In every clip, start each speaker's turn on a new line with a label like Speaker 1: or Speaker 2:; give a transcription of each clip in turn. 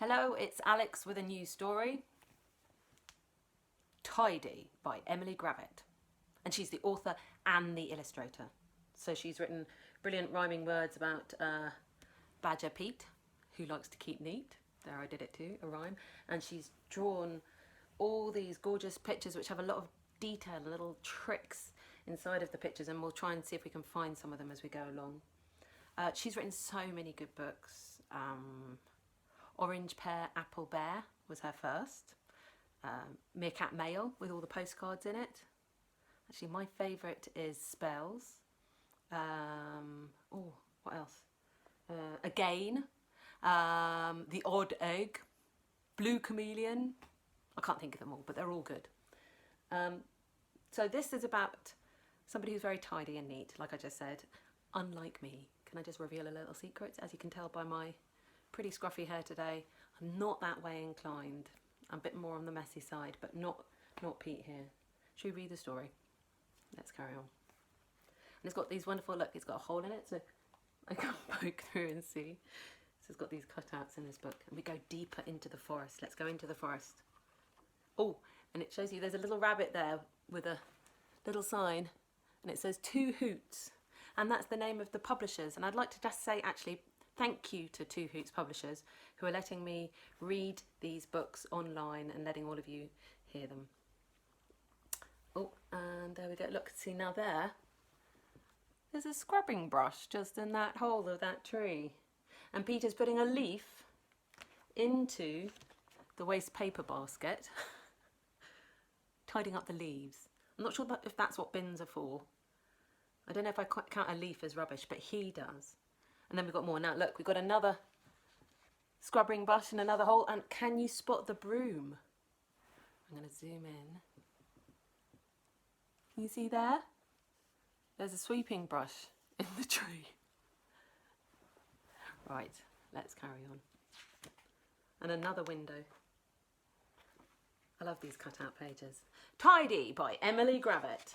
Speaker 1: Hello, it's Alex with a new story. Tidy by Emily Gravett. And she's the author and the illustrator. So she's written brilliant rhyming words about Badger Pete, who likes to keep neat. There, I did it too, a rhyme. And she's drawn all these gorgeous pictures which have a lot of detail and little tricks inside of the pictures, and we'll try and see if we can find some of them as we go along. She's written so many good books. Orange Pear, Apple Bear was her first. Meerkat Mail with all the postcards in it. Actually, my favourite is Spells. Oh, what else? Again. The Odd Egg. Blue Chameleon. I can't think of them all, but they're all good. So this is about somebody who's very tidy and neat, like I just said. Unlike me. Can I just reveal a little secret? As you can tell by my pretty scruffy hair today, I'm not that way inclined. I'm a bit more on the messy side, but not Pete here. Should we read the story? Let's carry on. And it's got these wonderful, look, it's got a hole in it, so I can poke through and see. So it's got these cutouts in this book, and we go deeper into the forest. Let's go into the forest. Oh, and it shows you there's a little rabbit there with a little sign, and it says 2 Hoots, and that's the name of the publishers. And I'd like to just say, actually, thank you to 2 Hoots Publishers who are letting me read these books online and letting all of you hear them. Oh, and there we go. Look, see now there's a scrubbing brush just in that hole of that tree. And Peter's putting a leaf into the waste paper basket, tidying up the leaves. I'm not sure if that's what bins are for. I don't know if I count a leaf as rubbish, but he does. And then we've got more. Now look, we've got another scrubbing brush in another hole. And can you spot the broom? I'm going to zoom in. Can you see there? There's a sweeping brush in the tree. Right, let's carry on. And another window. I love these cut-out pages. Tidy by Emily Gravett.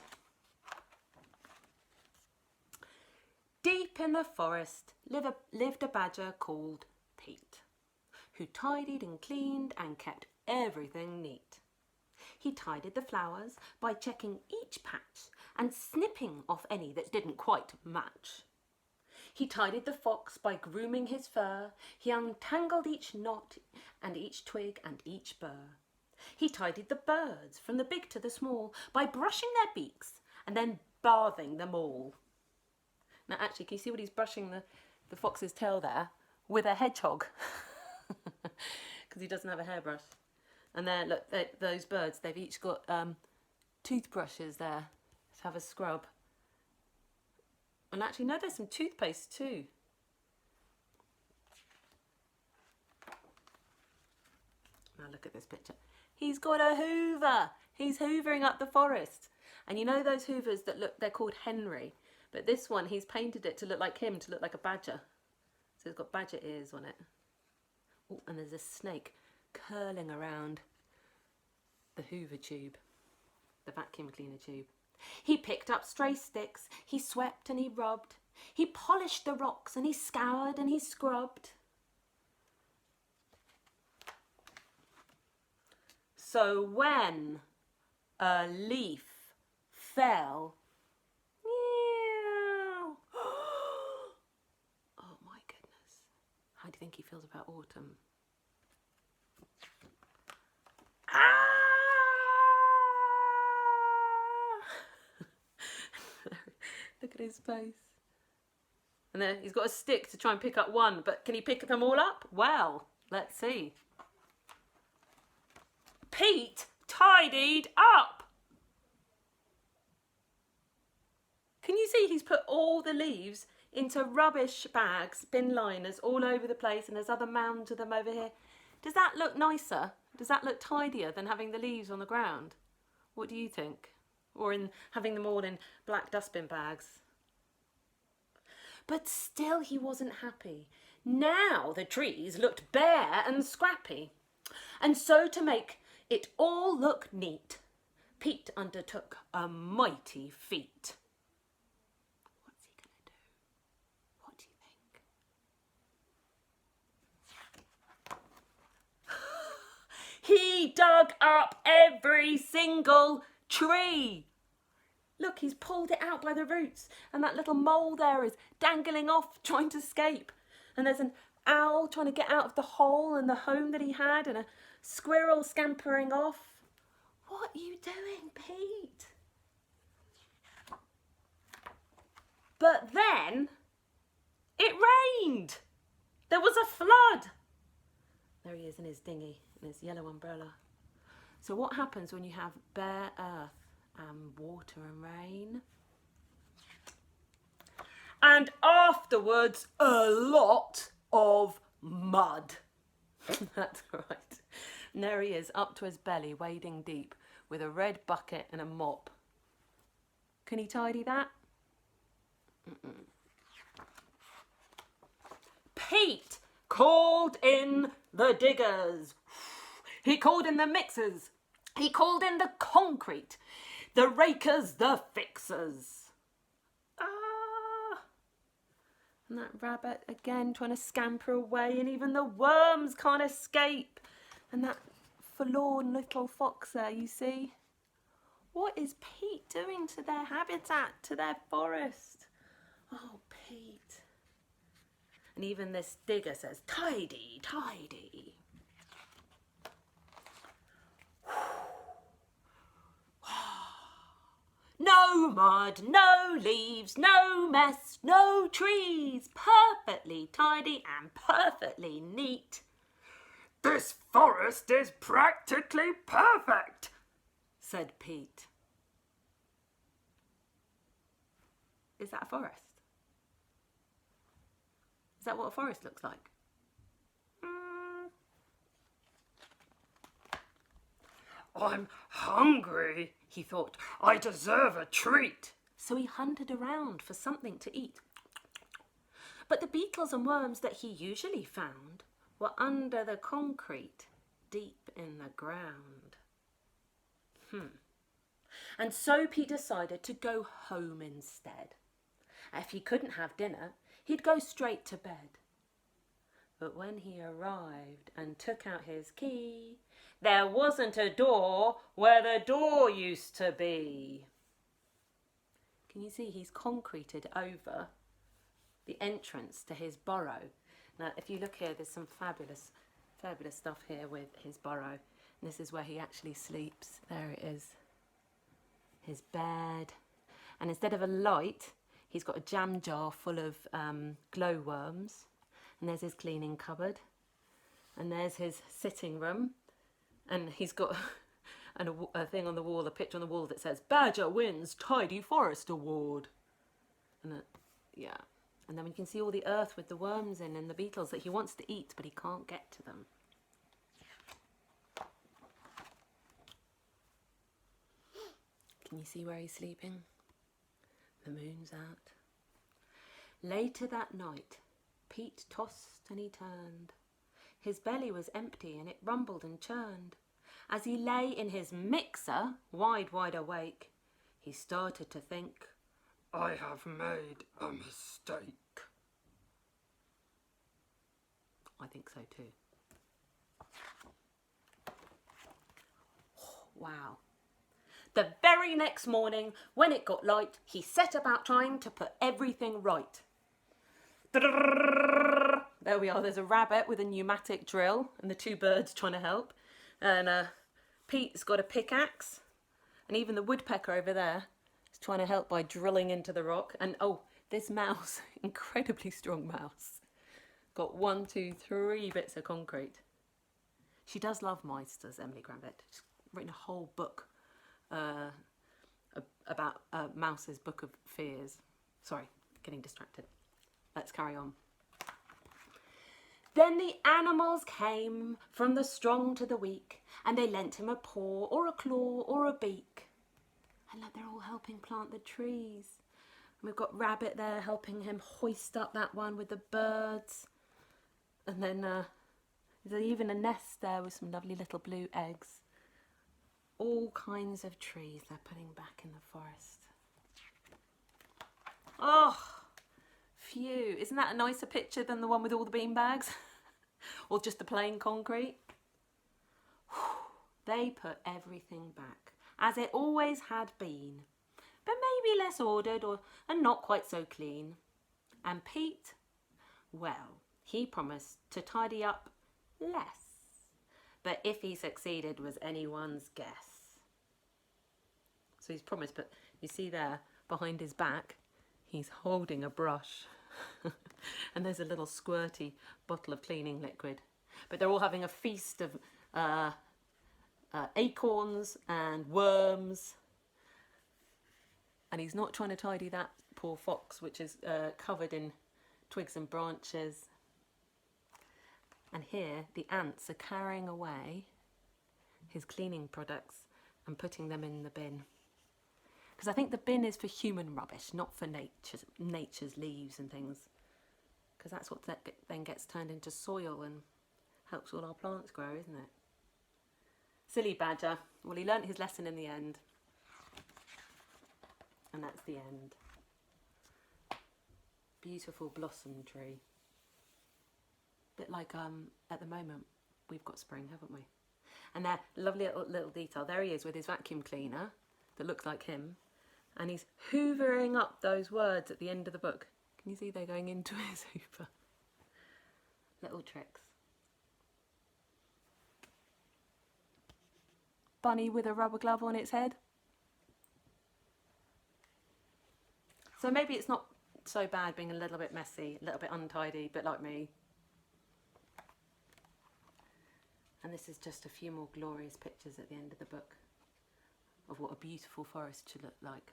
Speaker 1: Deep in the forest lived a badger called Pete, who tidied and cleaned and kept everything neat. He tidied the flowers by checking each patch and snipping off any that didn't quite match. He tidied the fox by grooming his fur. He untangled each knot and each twig and each burr. He tidied the birds from the big to the small by brushing their beaks and then bathing them all. Now actually, can you see what he's brushing the fox's tail there? With a hedgehog. Because he doesn't have a hairbrush. And there, look, those birds, they've each got toothbrushes there to have a scrub. And actually, no, there's some toothpaste too. Now look at this picture. He's got a hoover. He's hoovering up the forest. And you know those hoovers that look, they're called Henry. But this one, he's painted it to look like him, to look like a badger. So it's got badger ears on it. Oh, and there's a snake curling around the hoover tube, the vacuum cleaner tube. He picked up stray sticks, he swept and he rubbed. He polished the rocks and he scoured and he scrubbed. So when a leaf fell, oh my goodness, how do you think he feels about autumn? Look at his face. And then he's got a stick to try and pick up one, but can he pick them all up? Well, let's see. Pete tidied up. Can you see he's put all the leaves into rubbish bags, bin liners all over the place, and there's other mounds of them over here. Does that look nicer? Does that look tidier than having the leaves on the ground? What do you think? Or in having them all in black dustbin bags? But still he wasn't happy. Now the trees looked bare and scrappy. And so to make it all look neat, Pete undertook a mighty feat. What's he going to do? What do you think? He dug up every single tree. Look, he's pulled it out by the roots, and that little mole there is dangling off, trying to escape. And there's an owl trying to get out of the hole and the home that he had, and a squirrel scampering off. What are you doing, Pete? But then it rained. There was a flood. There he is in his dinghy, in his yellow umbrella. So what happens when you have bare earth and water and rain? And afterwards, a lot of mud. That's right. And there he is, up to his belly, wading deep, with a red bucket and a mop. Can he tidy that? Mm-mm. Pete called in the diggers. He called in the mixers. He called in the concrete. The rakers, the fixers. And that rabbit again trying to scamper away, and even the worms can't escape. And that forlorn little fox there, you see. What is Pete doing to their habitat, to their forest? Oh, Pete. And even this digger says, tidy, tidy. No mud, no leaves, no mess, no trees. Perfectly tidy and perfectly neat. This forest is practically perfect, said Pete. Is that a forest? Is that what a forest looks like? I'm hungry, he thought. I deserve a treat. So he hunted around for something to eat. But the beetles and worms that he usually found were under the concrete, deep in the ground. And so Pete decided to go home instead. If he couldn't have dinner, he'd go straight to bed. But when he arrived and took out his key, there wasn't a door where the door used to be. Can you see he's concreted over the entrance to his burrow? Now, if you look here, there's some fabulous stuff here with his burrow. And this is where he actually sleeps. There it is, his bed. And instead of a light, he's got a jam jar full of glowworms. And there's his cleaning cupboard. And there's his sitting room. And he's got a thing on the wall, a picture on the wall that says, Badger wins Tidy Forest Award. And yeah. And then you can see all the earth with the worms in and the beetles that he wants to eat, but he can't get to them. Can you see where he's sleeping? The moon's out. Later that night, Pete tossed and he turned. His belly was empty and it rumbled and churned. As he lay in his mixer, wide awake, he started to think, I have made a mistake. I think so too. Wow. The very next morning, when it got light, he set about trying to put everything right. There we are, there's a rabbit with a pneumatic drill and the two birds trying to help. And Pete's got a pickaxe, and even the woodpecker over there is trying to help by drilling into the rock. And oh, this mouse, incredibly strong mouse, got 1, 2, 3 bits of concrete. She does love mice, does Emily Gravett. She's written a whole book about Mouse's Book of Fears. Sorry, getting distracted. Let's carry on. Then the animals came, from the strong to the weak, and they lent him a paw or a claw or a beak. And look, they're all helping plant the trees. And we've got Rabbit there helping him hoist up that one with the birds. And then there's even a nest there with some lovely little blue eggs. All kinds of trees they're putting back in the forest. Oh, phew. Isn't that a nicer picture than the one with all the beanbags? Or just the plain concrete? They put everything back, as it always had been, but maybe less ordered and not quite so clean. And Pete, well, he promised to tidy up less, but if he succeeded was anyone's guess. So he's promised, but you see there, behind his back, he's holding a brush. And there's a little squirty bottle of cleaning liquid. But they're all having a feast of acorns and worms. And he's not trying to tidy that poor fox, which is covered in twigs and branches. And here the ants are carrying away his cleaning products and putting them in the bin. Because I think the bin is for human rubbish, not for nature's leaves and things. Because that's what then gets turned into soil and helps all our plants grow, isn't it? Silly badger. Well, he learnt his lesson in the end. And that's the end. Beautiful blossom tree. Bit like at the moment we've got spring, haven't we? And that lovely little detail. There he is with his vacuum cleaner that looks like him. And he's hoovering up those words at the end of the book. Can you see they're going into his hoover? Little tricks. Bunny with a rubber glove on its head. So maybe it's not so bad being a little bit messy, a little bit untidy, a bit like me. And this is just a few more glorious pictures at the end of the book of what a beautiful forest should look like.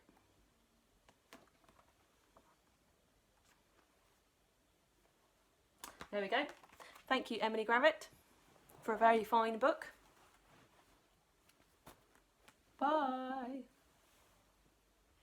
Speaker 1: There we go. Thank you, Emily Gravett, for a very fine book.